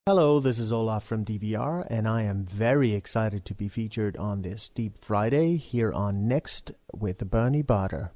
Hello, this is Olav from DVR, and I am very excited to be featured on this Deep Friday here on Next with Bernie Barter.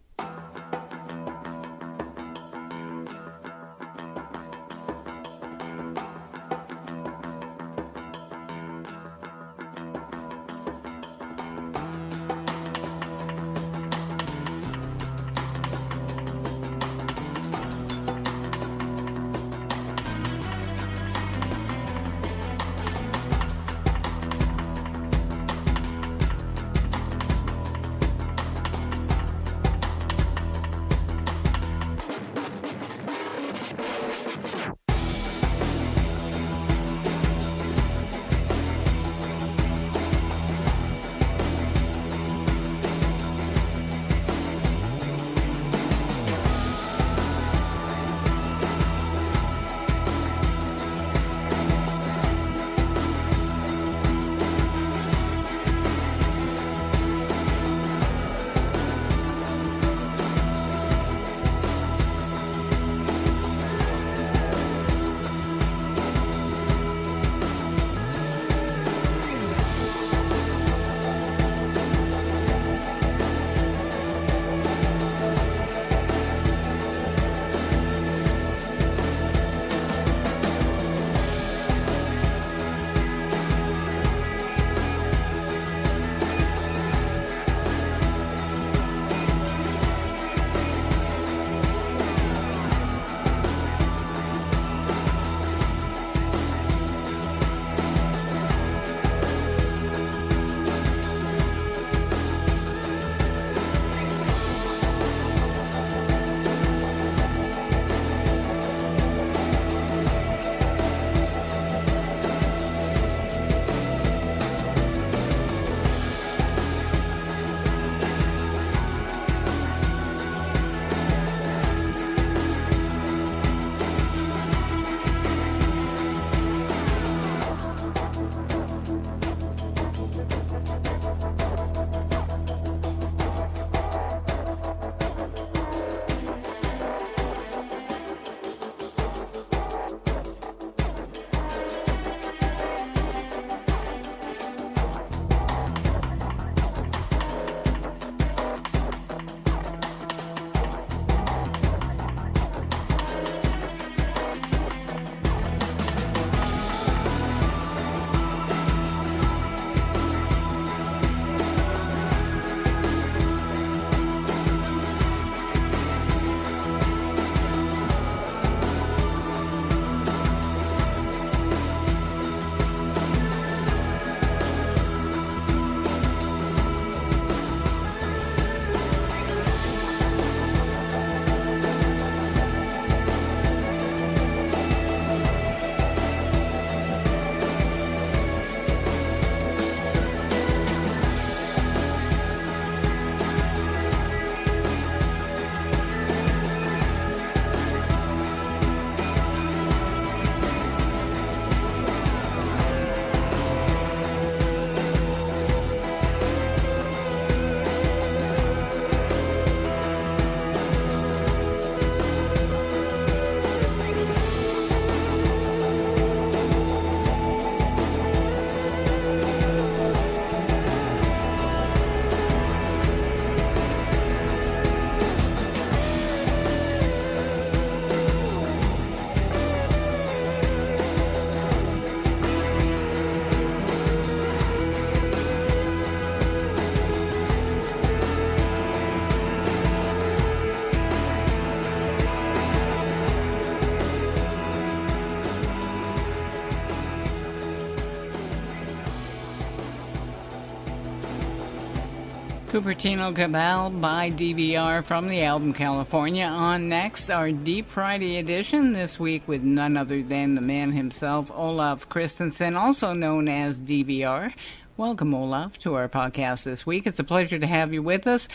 Cupertino Cabal by DVR from the album California. On next, our Deep Friday edition this week with none other than the man himself, Olav Christensen, also known as DVR. Welcome, Olav, to our podcast this week. It's a pleasure to have you with us.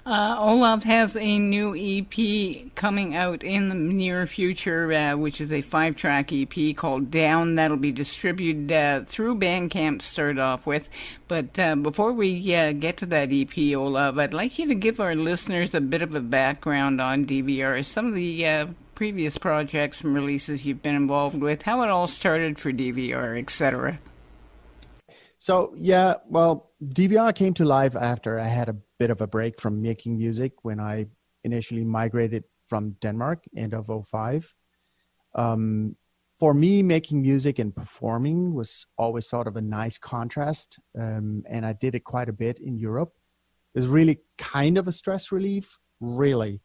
Olav has a new EP coming out in the near future, which is a 5-track EP called Down. That'll be distributed through Bandcamp to start off with. But before we get to that EP, Olav, I'd like you to give our listeners a bit of a background on DVR. Some of the previous projects and releases you've been involved with, how it all started for DVR, etc. So, yeah, well, DVR came to life after I had a bit of a break from making music when I initially migrated from Denmark, end of '05. For me, making music and performing was always sort of a nice contrast, and I did it quite a bit in Europe. It was really kind of a stress relief, really.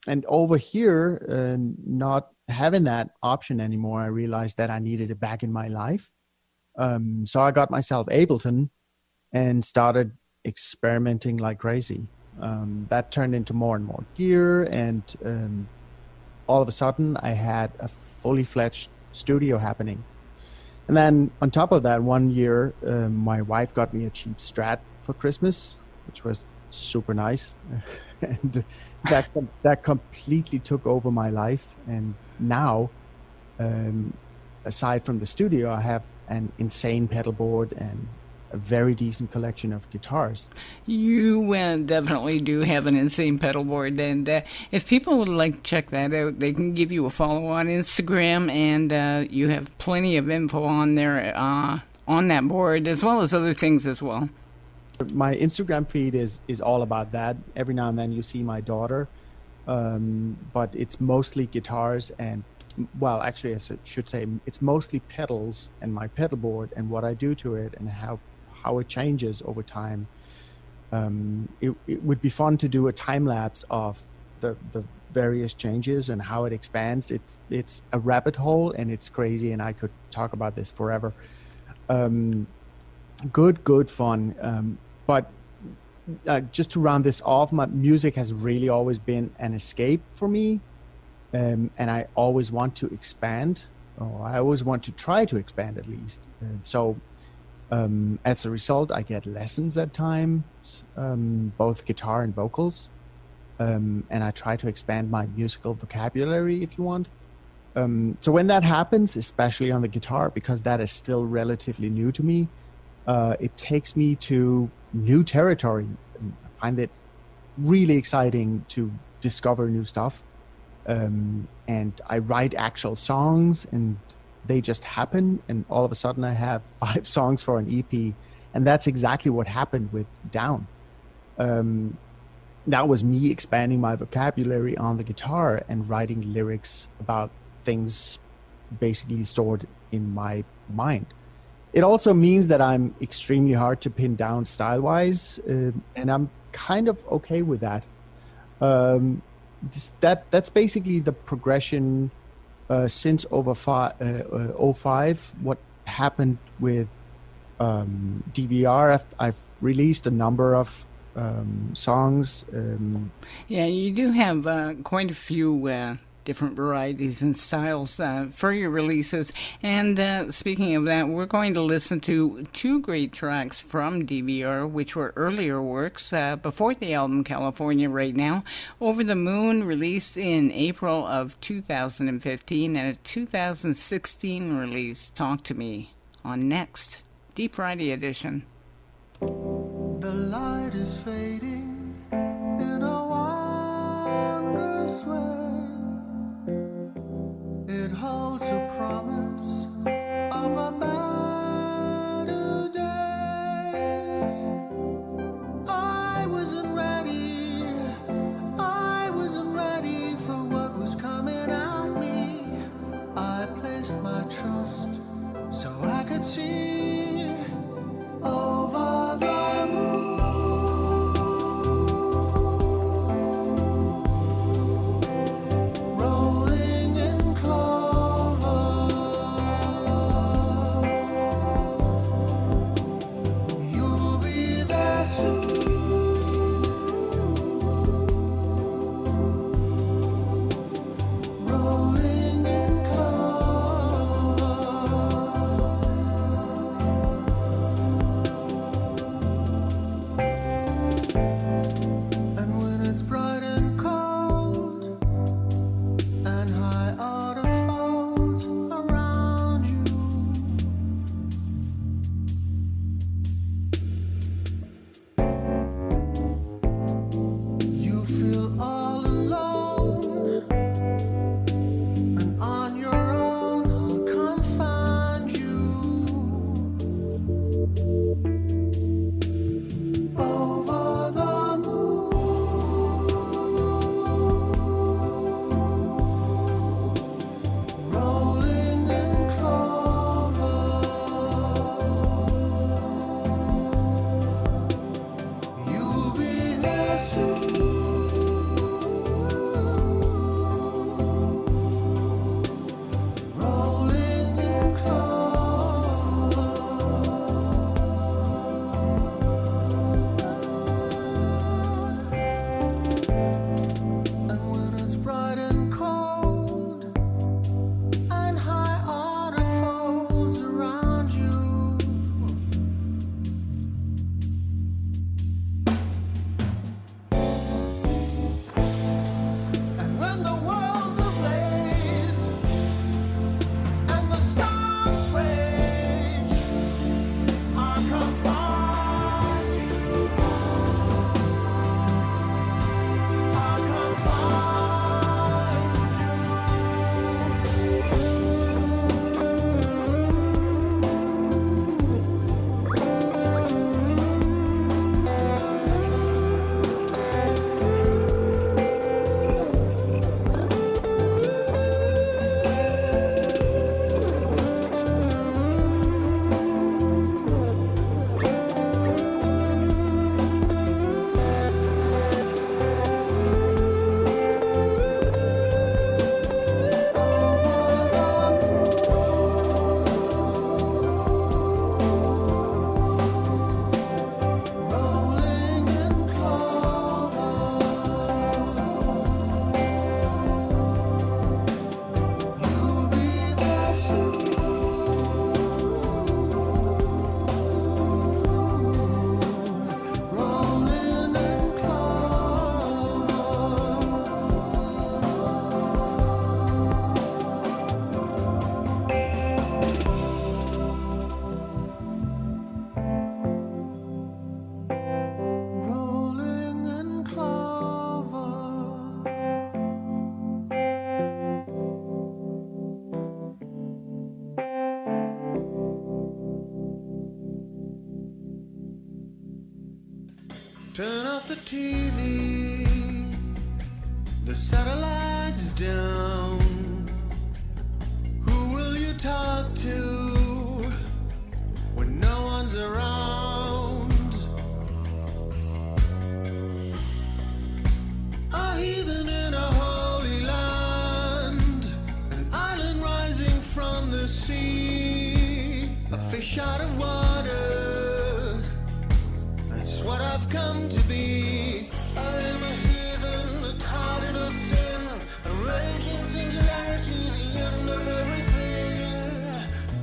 And over here, not having that option anymore, I realized that I needed it back in my life. So I got myself Ableton and started experimenting like crazy. That turned into more and more gear, and all of a sudden I had a fully fledged studio happening. And then on top of that, one year, my wife got me a cheap Strat for Christmas, which was super nice. And that completely took over my life. And now, aside from the studio, I have an insane pedal board and a very decent collection of guitars. You definitely do have an insane pedal board, and if people would like to check that out, they can give you a follow on Instagram, and you have plenty of info on there on that board, as well as other things as well. My Instagram feed is all about that. Every now and then you see my daughter, but it's mostly guitars and, well, actually, I should say it's mostly pedals and my pedal board and what I do to it and how it changes over time. It would be fun to do a time lapse of the various changes and how it expands. It's a rabbit hole and it's crazy, and I could talk about this forever. Good fun. But just to round this off, my music has really always been an escape for me. And I always want to expand, or I always want to try to expand at least. So as a result, I get lessons at times, both guitar and vocals. And I try to expand my musical vocabulary, if you want. So when that happens, especially on the guitar, because that is still relatively new to me, it takes me to new territory. I find it really exciting to discover new stuff. And I write actual songs and they just happen, and all of a sudden I have 5 songs for an EP, and that's exactly what happened with Down. That was me expanding my vocabulary on the guitar and writing lyrics about things basically stored in my mind. It also means that I'm extremely hard to pin down style-wise, and I'm kind of okay with that. That's basically the progression since '05. What happened with DVR? I've released a number of songs. Yeah, you do have quite a few different varieties and styles for your releases. And speaking of that, we're going to listen to 2 great tracks from DVR, which were earlier works before the album California right now. Over the Moon, released in April of 2015, and a 2016 release, Talk to Me, on Next, Deep Friday edition. The light is fading in a wondrous way. It holds a promise of a better day. I wasn't ready for what was coming at me. I placed my trust so I could see over the moon. Rolling in clover, you'll be there soon. Rolling in clover. the TV, the satellite's down. Who will you talk to when no one's around? A heathen in a holy land, an island rising from the sea, a fish out of water, that's what I've come to be. I am a heathen, a cardinal sin, a raging singularity, the end of everything,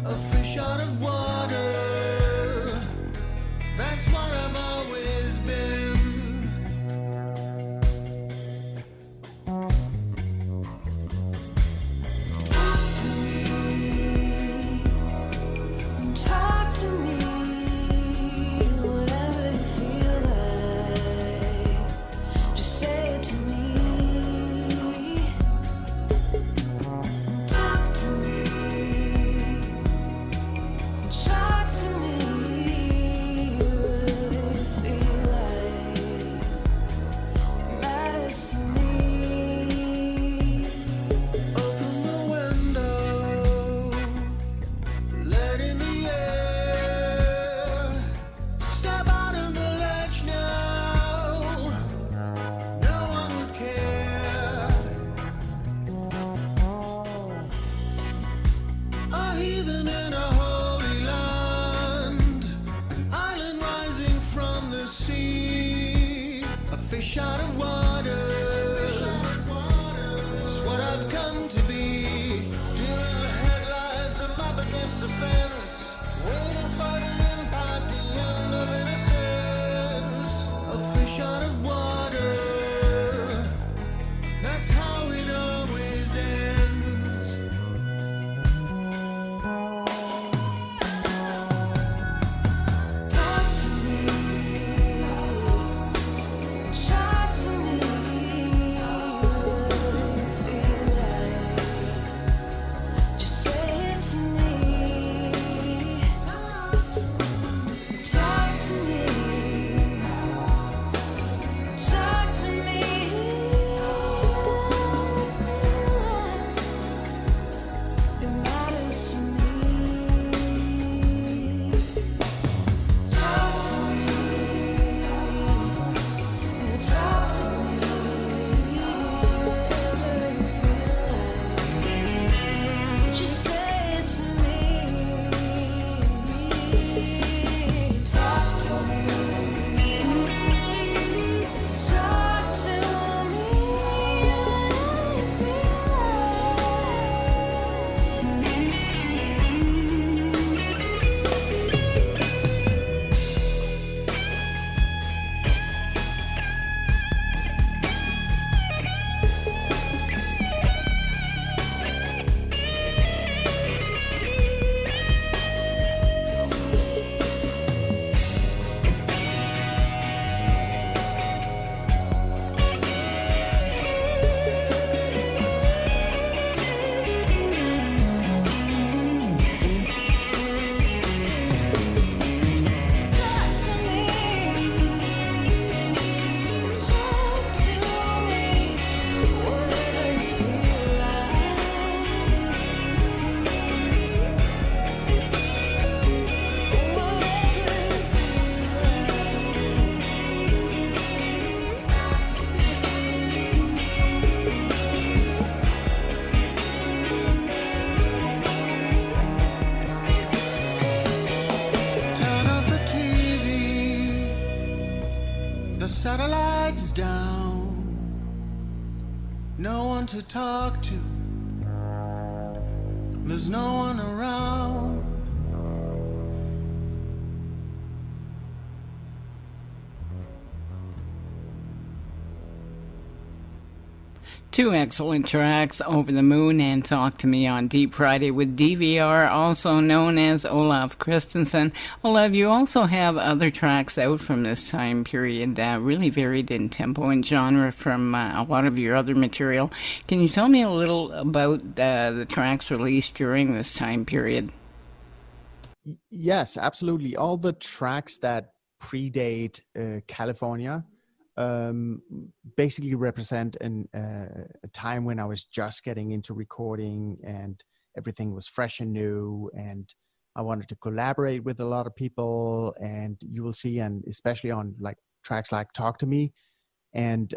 a fish out of water, that's what I've always been. Talk to me, whatever you feel like, just say it to me. Talk to me, talk to me, whatever you feel like, matters to me. Open the window, let in the air. Step out on the ledge now. No one would care. A heathen in a holy land, an island rising from the sea, a fish out of water. That's what I've come to be. Deer in the headlights, I'm up against the fence, waiting for the impact, the end of innocence. A fish out of water, that's how it always ends. Talk to me, talk to me, whatever you feel like, just say it to me. Talk to me, talk to me, it matters to me. Talk to me, talk to me, whatever you feel like, just say it to me. Talk to me, talk to me, whatever you feel Talk to me, talk to me, whatever you feel like, whatever you Turn off the TV, the satellite's down. No one to talk to, there's no one around. Two excellent tracks, Over the Moon and Talk to Me on Deep Friday with DVR, also known as Olav Christensen. Olav, you also have other tracks out from this time period, really varied in tempo and genre from a lot of your other material. Can you tell me a little about the tracks released during this time period? Yes, absolutely. All the tracks that predate California basically represent a time when I was just getting into recording and everything was fresh and new, and I wanted to collaborate with a lot of people. And you will see, and especially on like tracks like Talk to Me and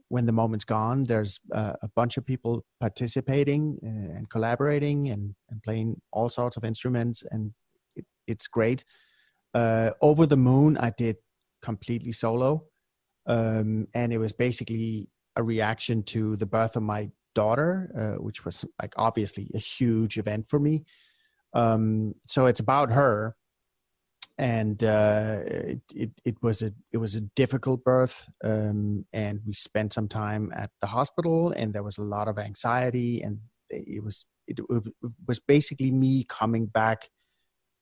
When the Moment's Gone, there's a bunch of people participating and collaborating and playing all sorts of instruments, and it's great. Over the Moon, I did completely solo. And it was basically a reaction to the birth of my daughter, which was like obviously a huge event for me. So it's about her, and it was a difficult birth, and we spent some time at the hospital, and there was a lot of anxiety, and it was basically me coming back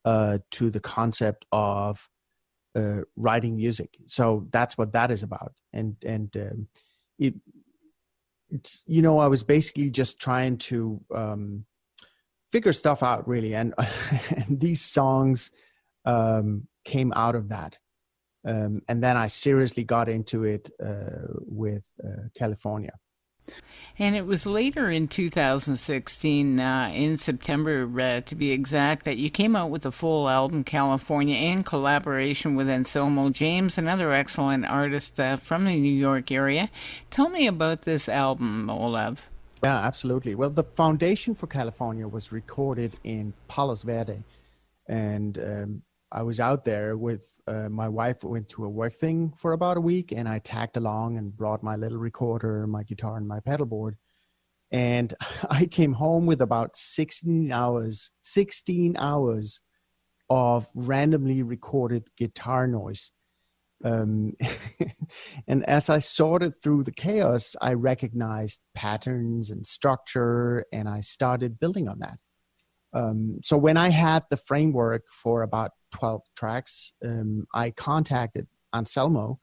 to the concept of writing music. So that's what that is about. And it's, you know, I was basically just trying to figure stuff out really. And, and these songs came out of that. And then I seriously got into it with California. And it was later in 2016, in September to be exact, that you came out with a full album, California, in collaboration with Anselmo James, another excellent artist from the New York area. Tell me about this album, Olav. Yeah, absolutely. Well, the foundation for California was recorded in Palos Verde. And I was out there with my wife, went to a work thing for about a week, and I tagged along and brought my little recorder, my guitar, and my pedal board. And I came home with about 16 hours of randomly recorded guitar noise. And as I sorted through the chaos, I recognized patterns and structure, and I started building on that. So when I had the framework for about 12 tracks, I contacted Anselmo,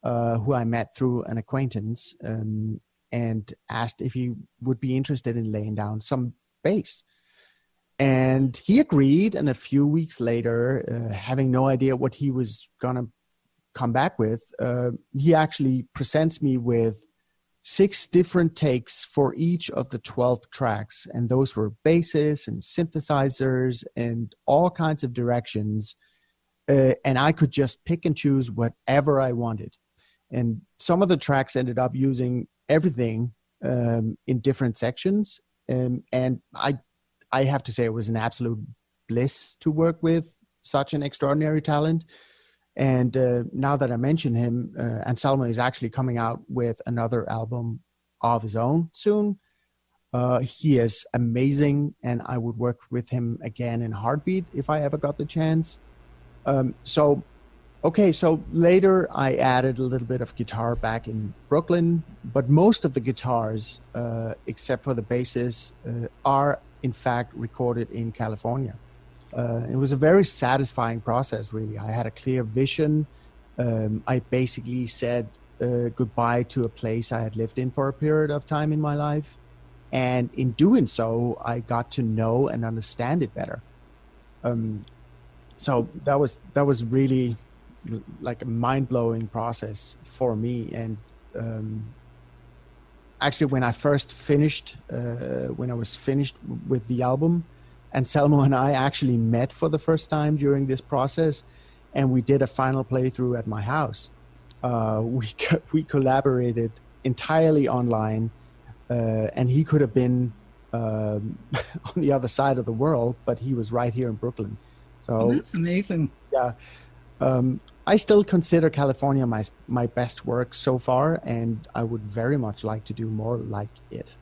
who I met through an acquaintance, and asked if he would be interested in laying down some bass. And he agreed, and a few weeks later, having no idea what he was going to come back with, he actually presents me with 6 different takes for each of the 12 tracks. And those were basses and synthesizers and all kinds of directions. And I could just pick and choose whatever I wanted. And some of the tracks ended up using everything in different sections. And I have to say it was an absolute bliss to work with such an extraordinary talent. And now that I mention him, Anselmo is actually coming out with another album of his own soon. He is amazing, and I would work with him again in a heartbeat if I ever got the chance. So later I added a little bit of guitar back in Brooklyn, but most of the guitars, except for the basses, are in fact recorded in California. It was a very satisfying process, really. I had a clear vision. I basically said goodbye to a place I had lived in for a period of time in my life. And in doing so, I got to know and understand it better. So that was really like a mind-blowing process for me. And actually, when I was finished with the album, Anselmo and I actually met for the first time during this process, and we did a final playthrough at my house. We collaborated entirely online, and he could have been on the other side of the world, but he was right here in Brooklyn. So that's amazing. Yeah, I still consider California my best work so far, and I would very much like to do more like it.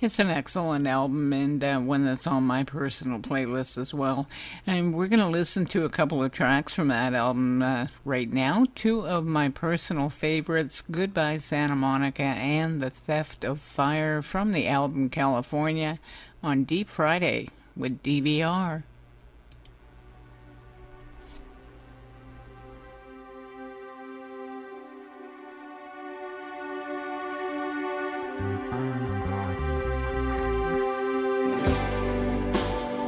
It's an excellent album, and one that's on my personal playlist as well. And we're going to listen to a couple of tracks from that album right now. 2 of my personal favorites, Goodbye Santa Monica and The Theft of Fire, from the album California on Deep Friday with DVR.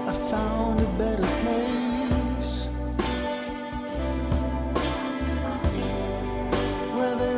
I found a better place where they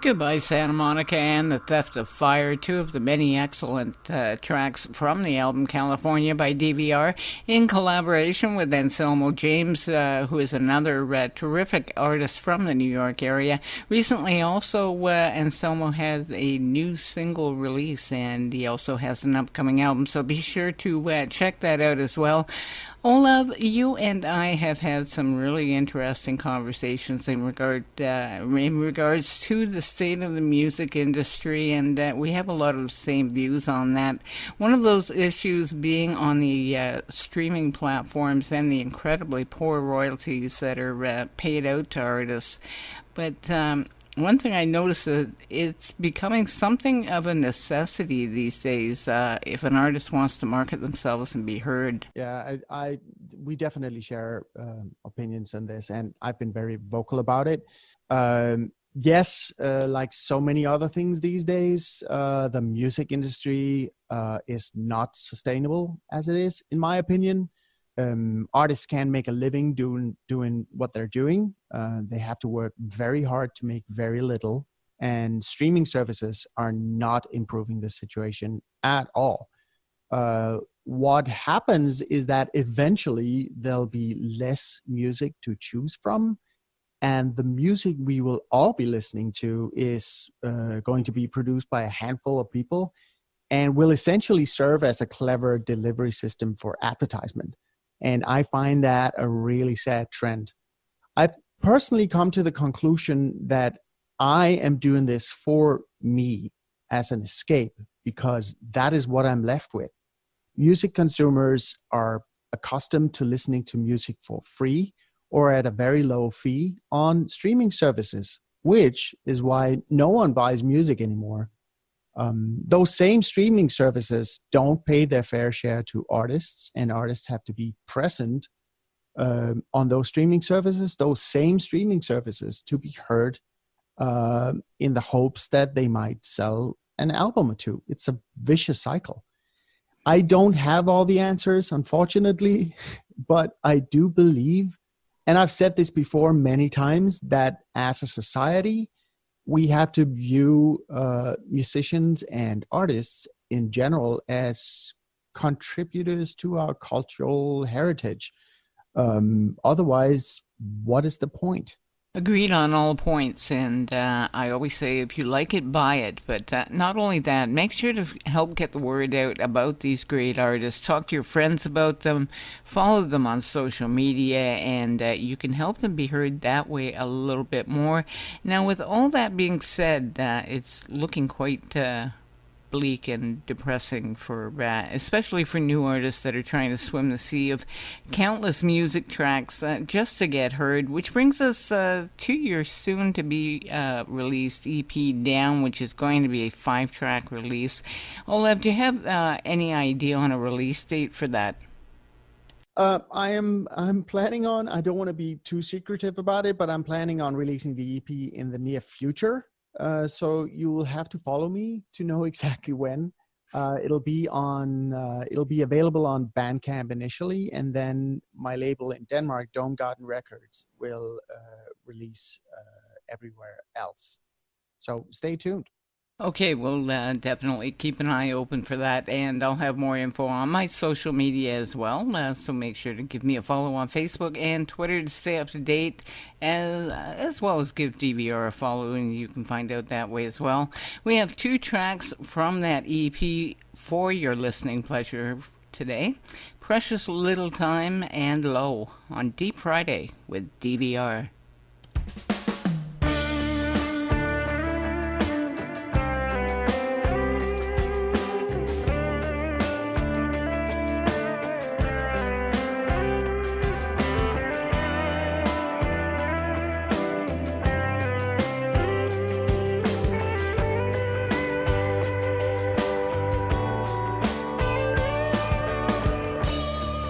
Goodbye, Santa Monica and The Theft of Fire, two of the many excellent tracks from the album California by DVR, in collaboration with Anselmo James, who is another terrific artist from the New York area. Recently, also, Anselmo had a new single release, and he also has an upcoming album, so be sure to check that out as well. Olav, you and I have had some really interesting conversations in regards to the state of the music industry, and we have a lot of the same views on that. One of those issues being on the streaming platforms and the incredibly poor royalties that are paid out to artists. But one thing I noticed is it's becoming something of a necessity these days if an artist wants to market themselves and be heard. Yeah, we definitely share opinions on this, and I've been very vocal about it. Yes, like so many other things these days, the music industry is not sustainable as it is, in my opinion. Artists can't make a living doing what they're doing. They have to work very hard to make very little, and streaming services are not improving the situation at all. What happens is that eventually there'll be less music to choose from, and the music we will all be listening to is going to be produced by a handful of people and will essentially serve as a clever delivery system for advertisement. And I find that a really sad trend. I've personally come to the conclusion that I am doing this for me as an escape, because that is what I'm left with. Music consumers are accustomed to listening to music for free or at a very low fee on streaming services, which is why no one buys music anymore. Those same streaming services don't pay their fair share to artists, and artists have to be present on those streaming services, those same streaming services, to be heard in the hopes that they might sell an album or two. It's a vicious cycle. I don't have all the answers, unfortunately, but I do believe, and I've said this before many times, that as a society, we have to view musicians and artists in general as contributors to our cultural heritage. Otherwise, what is the point? Agreed on all points, and I always say if you like it, buy it. But not only that, make sure to help get the word out about these great artists. Talk to your friends about them, follow them on social media, and you can help them be heard that way a little bit more. Now, with all that being said, it's looking quite bleak and depressing for especially for new artists that are trying to swim the sea of countless music tracks just to get heard, which brings us to your soon to be released EP Down, which is going to be a 5-track release. Olav, do you have any idea on a release date for that? I'm planning on, I don't want to be too secretive about it, but I'm planning on releasing the EP in the near future. So you will have to follow me to know exactly when. It'll be available on Bandcamp initially, and then my label in Denmark, Dome Garden Records, will release everywhere else. So stay tuned. Okay, we'll definitely keep an eye open for that, and I'll have more info on my social media as well, so make sure to give me a follow on Facebook and Twitter to stay up to date, as well as give DVR a follow, and you can find out that way as well. We have 2 tracks from that EP for your listening pleasure today: Precious Little Time and Low on Deep Friday with DVR.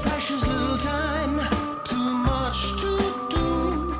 Precious little time, too much to do.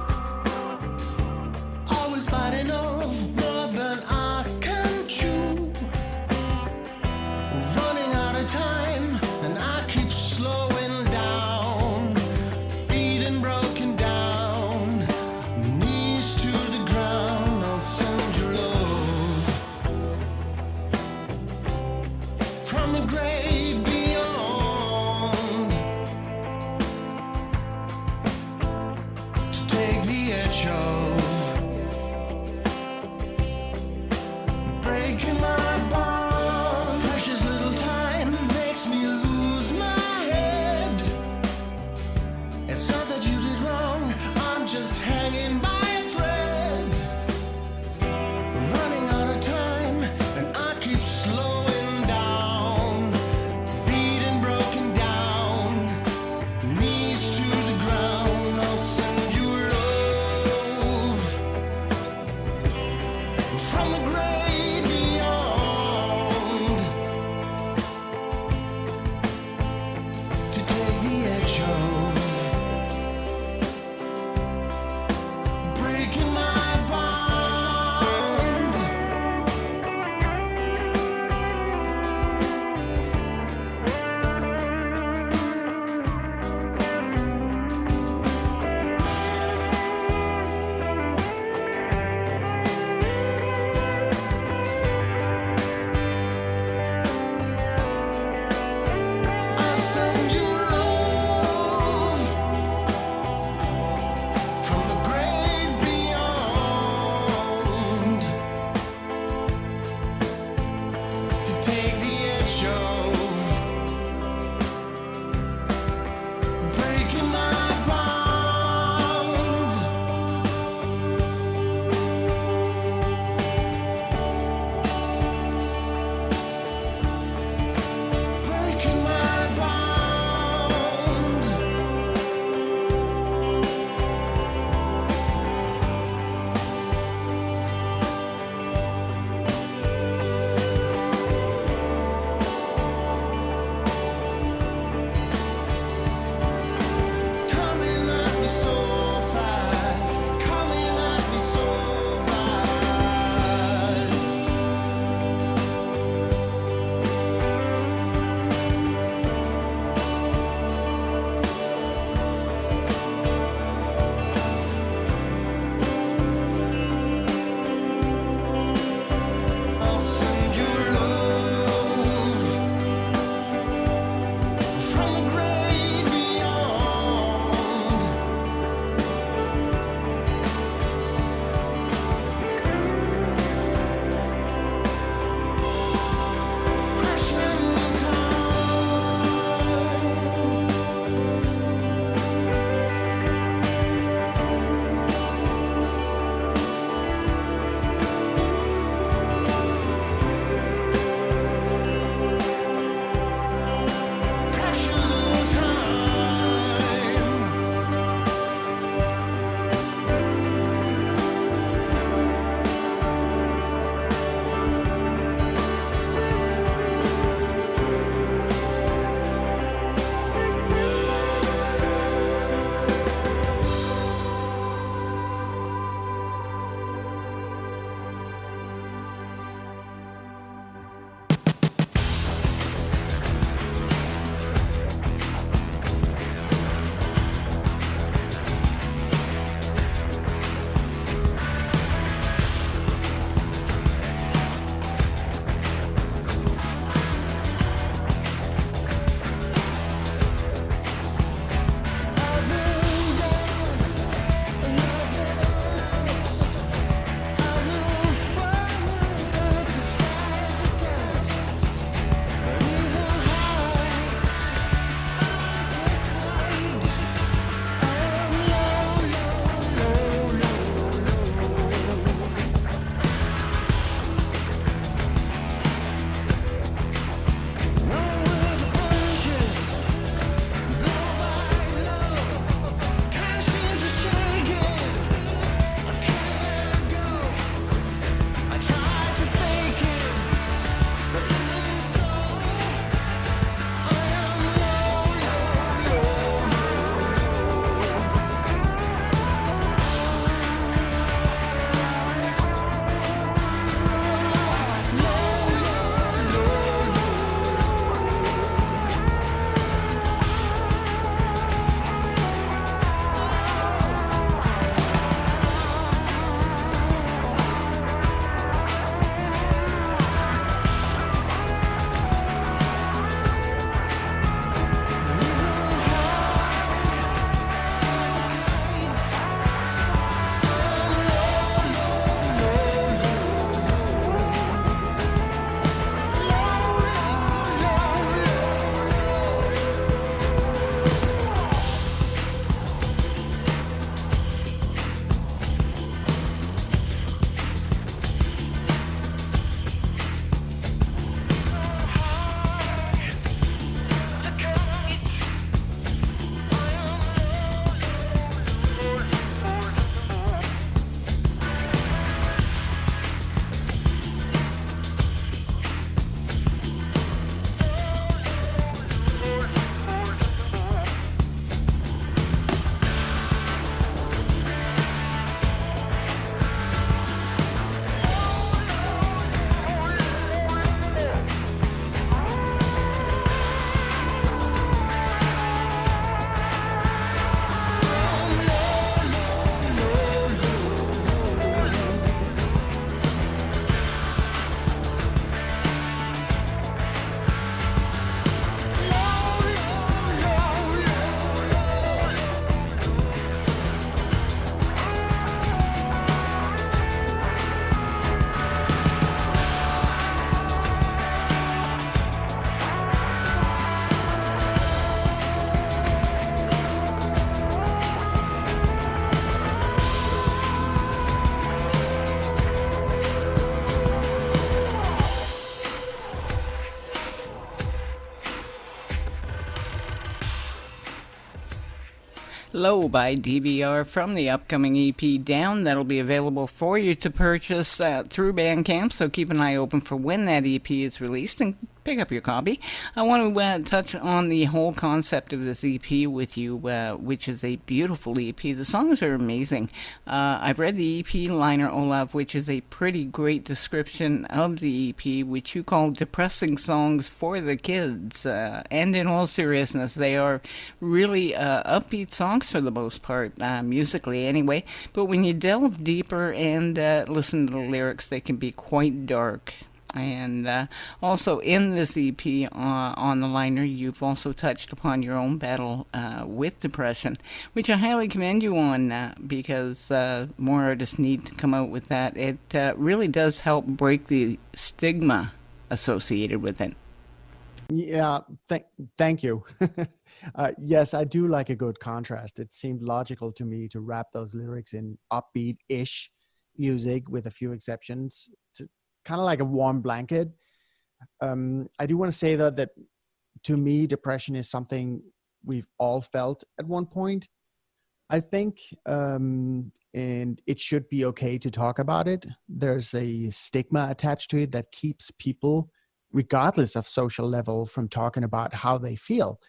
just hanging by a thread, running out of time, and I keep slowing down, beating broken down, knees to the ground. I'll send you love from the great beyond to take the edge off. Low by DVR from the upcoming EP Down. That'll be available for you to purchase through Bandcamp, so keep an eye open for when that EP is released and pick up your copy. I want to touch on the whole concept of this EP with you, which is a beautiful EP. The songs are amazing. I've read the EP liner, Olav, which is a pretty great description of the EP, which you call depressing songs for the kids. And in all seriousness, they are really upbeat songs for the most part, musically anyway. But when you delve deeper and listen to the lyrics, they can be quite dark. And also in this EP on the liner, you've also touched upon your own battle with depression, which I highly commend you on because more artists need to come out with that. It really does help break the stigma associated with it. Yeah, thank you. Yes, I do like a good contrast. It seemed logical to me to wrap those lyrics in upbeat-ish music with a few exceptions, kind of like a warm blanket. I do want to say, though, that to me, depression is something we've all felt at one point, I think, and it should be okay to talk about it. There's a stigma attached to it that keeps people, regardless of social level, from talking about how they feel.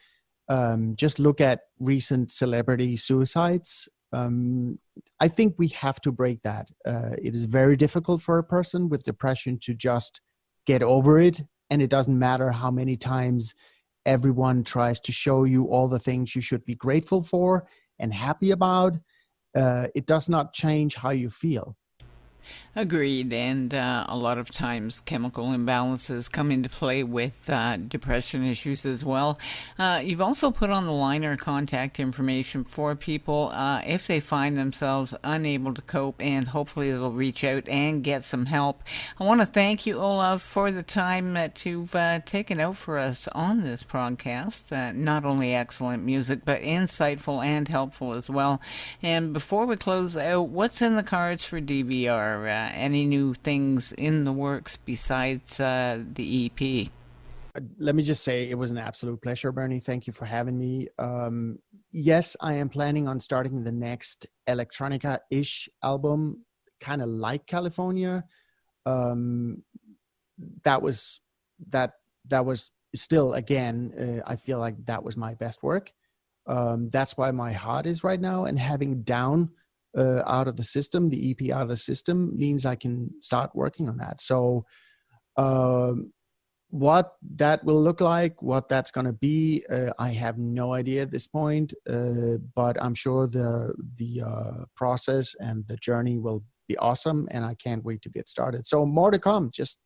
Just look at recent celebrity suicides. I think we have to break that. It is very difficult for a person with depression to just get over it. And it doesn't matter how many times everyone tries to show you all the things you should be grateful for and happy about. It does not change how you feel. Agreed, and a lot of times chemical imbalances come into play with depression issues as well. You've also put on the liner contact information for people if they find themselves unable to cope, and hopefully they'll reach out and get some help. I want to thank you, Olav, for the time that you've taken out for us on this podcast. Not only excellent music, but insightful and helpful as well. And before we close out, what's in the cards for DVR? Any new things in the works besides the EP? Let me just say it was an absolute pleasure, Bernie. Thank you for having me. Yes, I am planning on starting the next electronica-ish album, kind of like California. That was still, again, I feel like that was my best work. That's why my heart is right now, and having Down out of the system, the EP out of the system, means I can start working on that. So what that will look like, what that's going to be, I have no idea at this point, but I'm sure the process and the journey will be awesome, and I can't wait to get started. So more to come. Just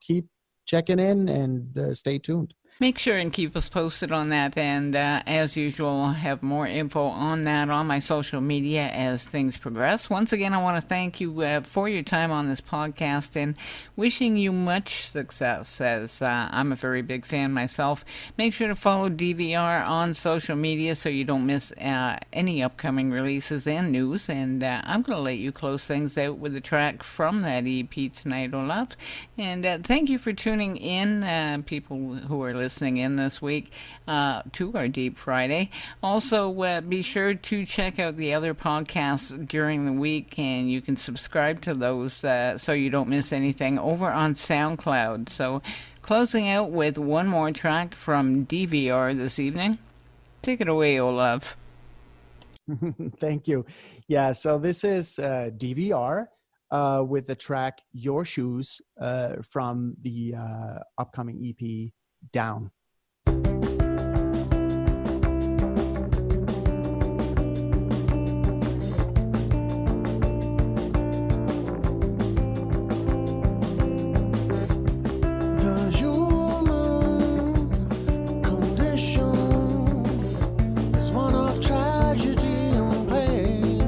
keep checking in and stay tuned. Make sure and keep us posted on that, and as usual, I'll have more info on that on my social media as things progress. Once again, I want to thank you for your time on this podcast and wishing you much success, as I'm a very big fan myself. Make sure to follow DVR on social media so you don't miss any upcoming releases and news, and I'm going to let you close things out with a track from that EP tonight, Olav. And thank you for tuning in, people who are listening in this week to our Deep Friday. Also, be sure to check out the other podcasts during the week, and you can subscribe to those so you don't miss anything over on SoundCloud. So, closing out with one more track from DVR this evening. Take it away, Olav. Thank you. Yeah, so this is DVR with the track Your Shoes from the upcoming EP Down. The human condition is one of tragedy and pain.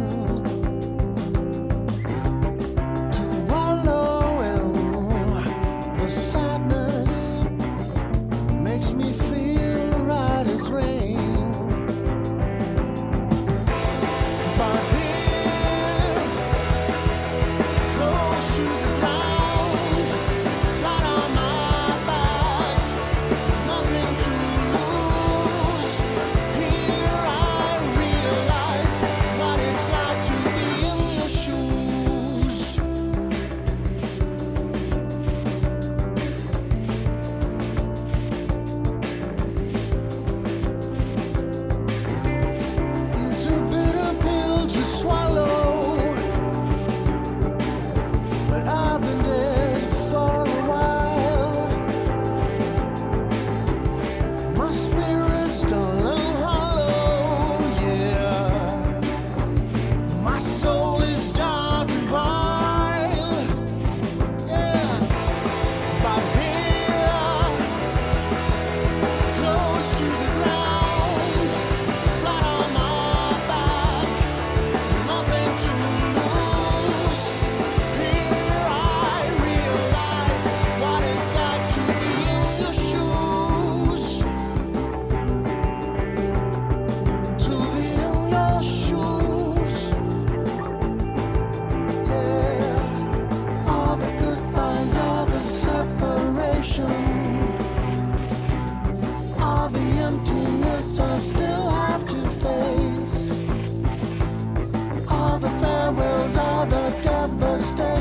To wallow in the sadness makes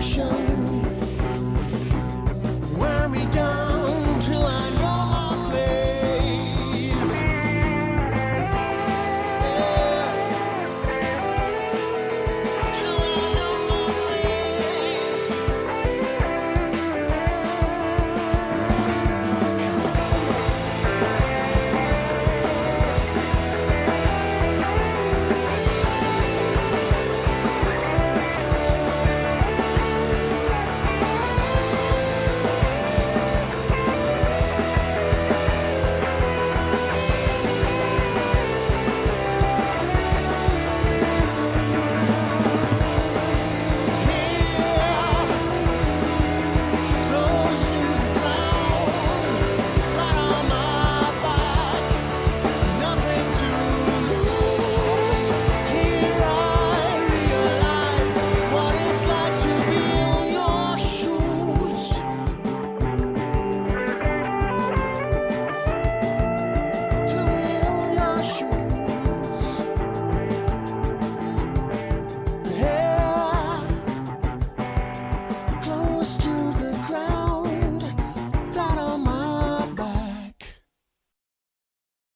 passion.